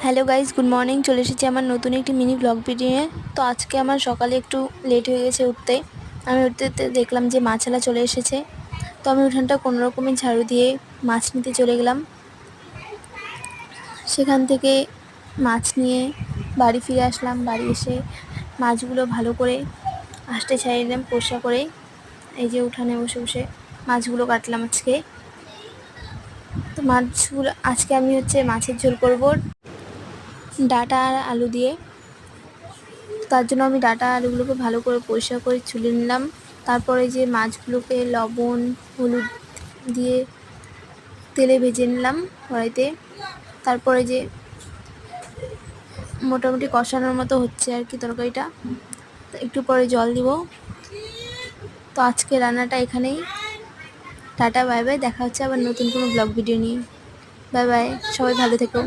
Hello guys, good morning. চলে এসেছি আমার নতুন একটি মিনি ব্লগ ভিডিও। তো আজকে আমার সকালে একটু লেট হয়ে গেছে উঠতে। আমি উঠতে উঠতে দেখলাম যে মাছালা চলে এসেছে। তো আমি উঠানটা কোনো রকমের ঝাড়ু দিয়ে মাছ নিতে চলে গেলাম। সেখান থেকে মাছ নিয়ে বাড়ি ফিরে আসলাম। বাড়ি এসে মাছগুলো ভালো করে আঁশটে ছাড়িয়ে নিলাম পরিষ্কার করে। এই যে উঠানে বসে বসে মাছগুলো কাটলাম আজকে। তো মাছগুলো আজকে আমি মাছের ঝোল করব ডাঁটা আর আলু দিয়ে। তার জন্য আমি ডাঁটা আলুগুলোকে ভালো করে পরিষ্কার করে ছুলে নিলাম। তারপরে যে মাছগুলোকে লবণ হলুদ দিয়ে তেলে ভেজে নিলাম কড়াইতে। তারপরে যে মোটামুটি কষানোর মতো হচ্ছে আর কি তরকারিটা। একটু পরে জল দিব। তো আজকে রান্নাটা এখানেই। Tata, bye bye. দেখা হচ্ছে আবার নতুন কোনো ব্লগ ভিডিও নিয়ে। বাই বাই, সবাই ভালো থেকো।